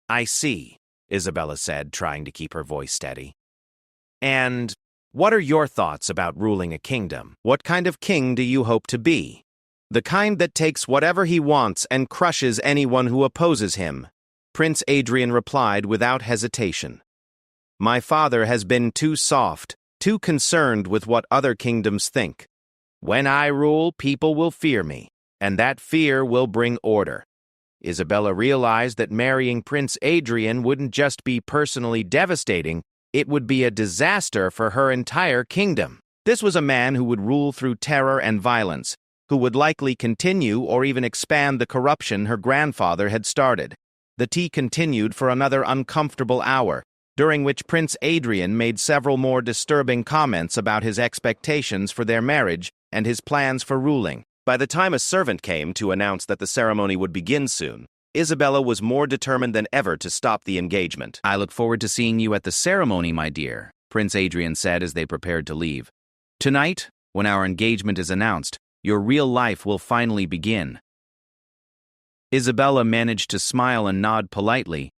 "I see," Isabella said, trying to keep her voice steady. "And what are your thoughts about ruling a kingdom? What kind of king do you hope to be? The kind that takes whatever he wants and crushes anyone who opposes him?" Prince Adrian replied without hesitation. "My father has been too soft, too concerned with what other kingdoms think. When I rule, people will fear me, and that fear will bring order." Isabella realized that marrying Prince Adrian wouldn't just be personally devastating, it would be a disaster for her entire kingdom. This was a man who would rule through terror and violence, who would likely continue or even expand the corruption her grandfather had started. The tea continued for another uncomfortable hour, during which Prince Adrian made several more disturbing comments about his expectations for their marriage and his plans for ruling. By the time a servant came to announce that the ceremony would begin soon, Isabella was more determined than ever to stop the engagement. "I look forward to seeing you at the ceremony, my dear," Prince Adrian said as they prepared to leave. "Tonight, when our engagement is announced, your real life will finally begin." Isabella managed to smile and nod politely,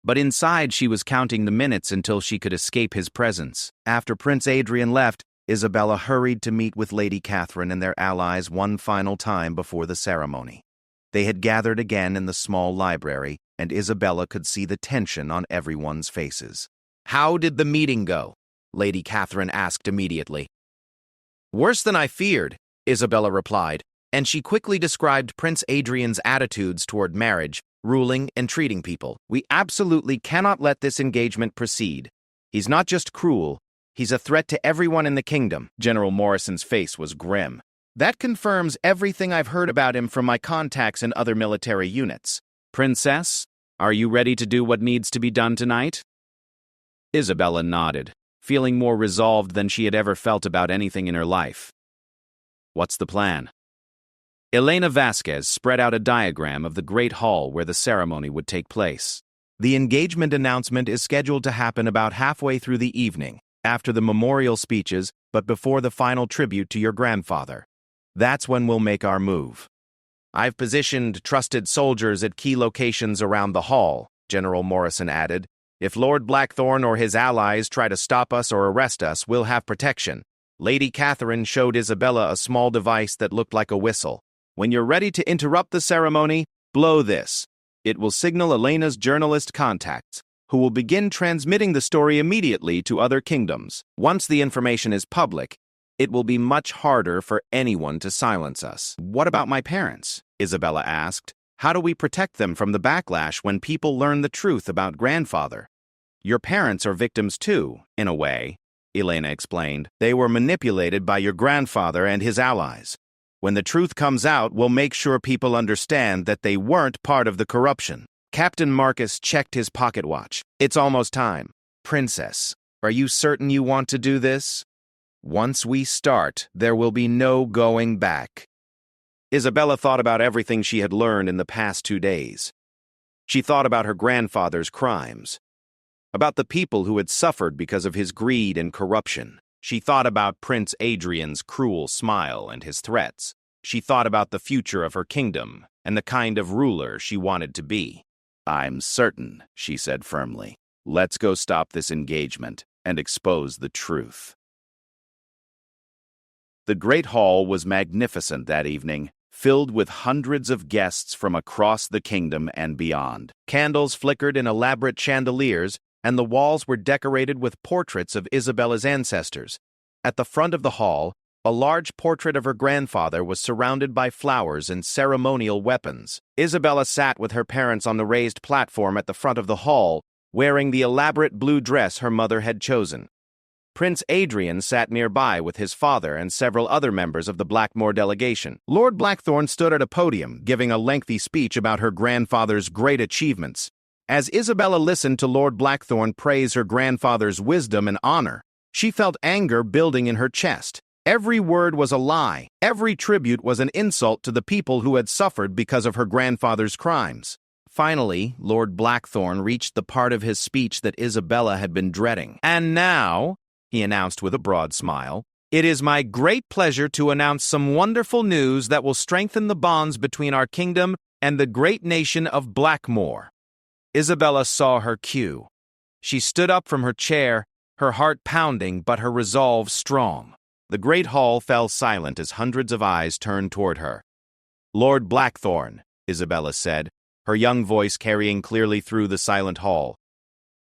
but inside she was counting the minutes until she could escape his presence. After Prince Adrian left, Isabella hurried to meet with Lady Catherine and their allies one final time before the ceremony. They had gathered again in the small library, and Isabella could see the tension on everyone's faces. "How did the meeting go?" Lady Catherine asked immediately. "Worse than I feared," Isabella replied, and she quickly described Prince Adrian's attitudes toward marriage, ruling, and treating people. "We absolutely cannot let this engagement proceed. He's not just cruel, he's a threat to everyone in the kingdom." General Morrison's face was grim. That confirms everything I've heard about him from my contacts in other military units. Princess, are you ready to do what needs to be done tonight? Isabella nodded, feeling more resolved than she had ever felt about anything in her life. What's the plan? Elena Vasquez spread out a diagram of the great hall where the ceremony would take place. The engagement announcement is scheduled to happen about halfway through the evening, after the memorial speeches, but before the final tribute to your grandfather. That's when we'll make our move. I've positioned trusted soldiers at key locations around the hall, General Morrison added. If Lord Blackthorn or his allies try to stop us or arrest us, we'll have protection. Lady Catherine showed Isabella a small device that looked like a whistle. When you're ready to interrupt the ceremony, blow this. It will signal Elena's journalist contacts, who will begin transmitting the story immediately to other kingdoms. Once the information is public, it will be much harder for anyone to silence us. What about my parents? Isabella asked. How do we protect them from the backlash when people learn the truth about grandfather? Your parents are victims too, in a way, Elena explained. They were manipulated by your grandfather and his allies. When the truth comes out, we'll make sure people understand that they weren't part of the corruption. Captain Marcus checked his pocket watch. It's almost time. Princess, are you certain you want to do this? Once we start, there will be no going back. Isabella thought about everything she had learned in the past 2 days. She thought about her grandfather's crimes, about the people who had suffered because of his greed and corruption. She thought about Prince Adrian's cruel smile and his threats. She thought about the future of her kingdom and the kind of ruler she wanted to be. I'm certain, she said firmly. Let's go stop this engagement and expose the truth. The Great Hall was magnificent that evening, filled with hundreds of guests from across the kingdom and beyond. Candles flickered in elaborate chandeliers, and the walls were decorated with portraits of Isabella's ancestors. At the front of the hall, a large portrait of her grandfather was surrounded by flowers and ceremonial weapons. Isabella sat with her parents on the raised platform at the front of the hall, wearing the elaborate blue dress her mother had chosen. Prince Adrian sat nearby with his father and several other members of the Blackmore delegation. Lord Blackthorn stood at a podium, giving a lengthy speech about her grandfather's great achievements. As Isabella listened to Lord Blackthorn praise her grandfather's wisdom and honor, she felt anger building in her chest. Every word was a lie. Every tribute was an insult to the people who had suffered because of her grandfather's crimes. Finally, Lord Blackthorn reached the part of his speech that Isabella had been dreading. And now, he announced with a broad smile, it is my great pleasure to announce some wonderful news that will strengthen the bonds between our kingdom and the great nation of Blackmore. Isabella saw her cue. She stood up from her chair, her heart pounding but her resolve strong. The great hall fell silent as hundreds of eyes turned toward her. Lord Blackthorn, Isabella said, her young voice carrying clearly through the silent hall.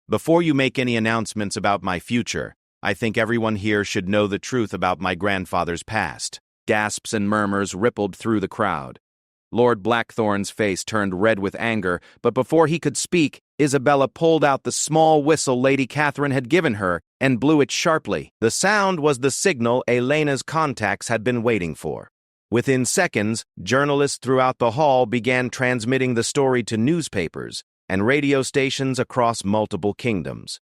Before you make any announcements about my future, I think everyone here should know the truth about my grandfather's past. Gasps and murmurs rippled through the crowd. Lord Blackthorn's face turned red with anger, but before he could speak, Isabella pulled out the small whistle Lady Catherine had given her and blew it sharply. The sound was the signal Elena's contacts had been waiting for. Within seconds, journalists throughout the hall began transmitting the story to newspapers and radio stations across multiple kingdoms.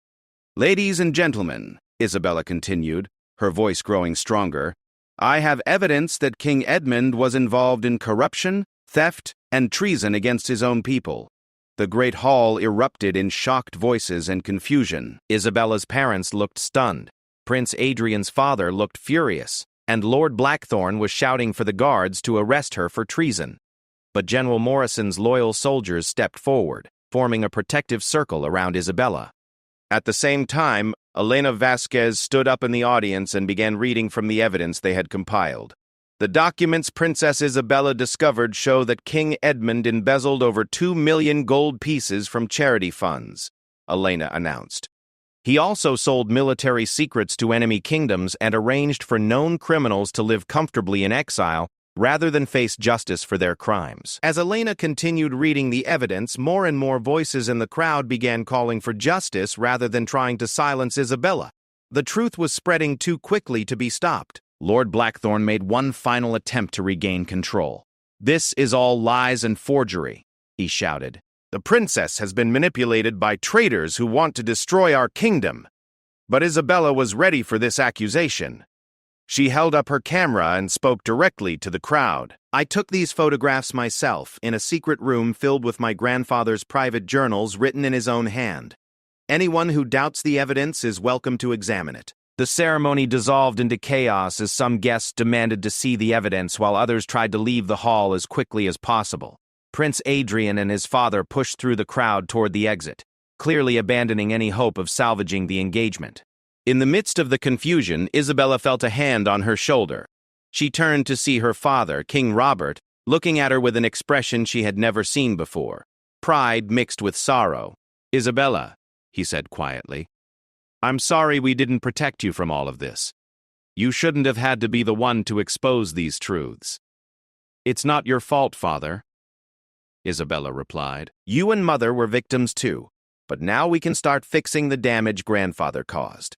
Ladies and gentlemen, Isabella continued, her voice growing stronger, I have evidence that King Edmund was involved in corruption, theft, and treason against his own people. The great hall erupted in shocked voices and confusion. Isabella's parents looked stunned. Prince Adrian's father looked furious, and Lord Blackthorn was shouting for the guards to arrest her for treason. But General Morrison's loyal soldiers stepped forward, forming a protective circle around Isabella. At the same time, Elena Vasquez stood up in the audience and began reading from the evidence they had compiled. The documents Princess Isabella discovered show that King Edmund embezzled over 2 million gold pieces from charity funds, Elena announced. He also sold military secrets to enemy kingdoms and arranged for known criminals to live comfortably in exile rather than face justice for their crimes. As Elena continued reading the evidence, more and more voices in the crowd began calling for justice rather than trying to silence Isabella. The truth was spreading too quickly to be stopped. Lord Blackthorn made one final attempt to regain control. "This is all lies and forgery," he shouted. "The princess has been manipulated by traitors who want to destroy our kingdom." But Isabella was ready for this accusation. She held up her camera and spoke directly to the crowd. "I took these photographs myself in a secret room filled with my grandfather's private journals written in his own hand. Anyone who doubts the evidence is welcome to examine it." The ceremony dissolved into chaos as some guests demanded to see the evidence while others tried to leave the hall as quickly as possible. Prince Adrian and his father pushed through the crowd toward the exit, clearly abandoning any hope of salvaging the engagement. In the midst of the confusion, Isabella felt a hand on her shoulder. She turned to see her father, King Robert, looking at her with an expression she had never seen before, pride mixed with sorrow. "Isabella," he said quietly, "I'm sorry we didn't protect you from all of this. You shouldn't have had to be the one to expose these truths." "It's not your fault, father," Isabella replied. "You and mother were victims too, but now we can start fixing the damage grandfather caused."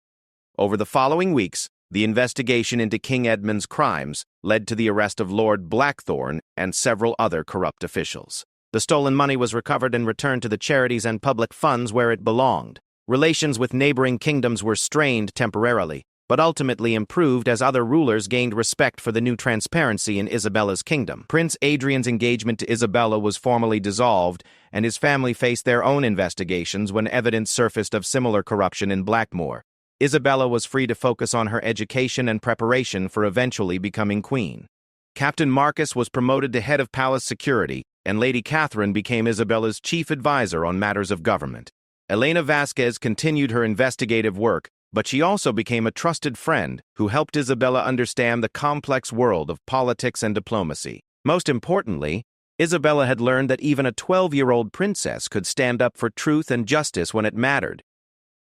Over the following weeks, the investigation into King Edmund's crimes led to the arrest of Lord Blackthorn and several other corrupt officials. The stolen money was recovered and returned to the charities and public funds where it belonged. Relations with neighboring kingdoms were strained temporarily, but ultimately improved as other rulers gained respect for the new transparency in Isabella's kingdom. Prince Adrian's engagement to Isabella was formally dissolved, and his family faced their own investigations when evidence surfaced of similar corruption in Blackmoor. Isabella was free to focus on her education and preparation for eventually becoming queen. Captain Marcus was promoted to head of palace security, and Lady Catherine became Isabella's chief advisor on matters of government. Elena Vasquez continued her investigative work, but she also became a trusted friend who helped Isabella understand the complex world of politics and diplomacy. Most importantly, Isabella had learned that even a 12-year-old princess could stand up for truth and justice when it mattered.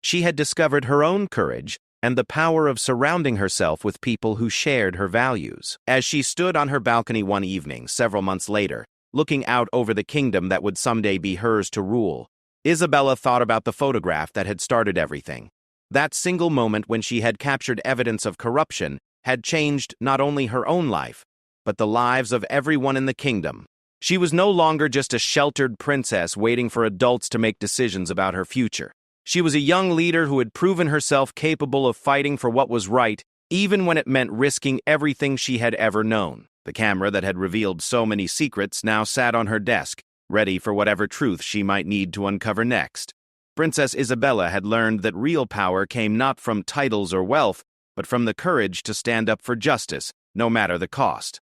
She had discovered her own courage and the power of surrounding herself with people who shared her values. As she stood on her balcony one evening, several months later, looking out over the kingdom that would someday be hers to rule, Isabella thought about the photograph that had started everything. That single moment when she had captured evidence of corruption had changed not only her own life, but the lives of everyone in the kingdom. She was no longer just a sheltered princess waiting for adults to make decisions about her future. She was a young leader who had proven herself capable of fighting for what was right, even when it meant risking everything she had ever known. The camera that had revealed so many secrets now sat on her desk, ready for whatever truth she might need to uncover next. Princess Isabella had learned that real power came not from titles or wealth, but from the courage to stand up for justice, no matter the cost.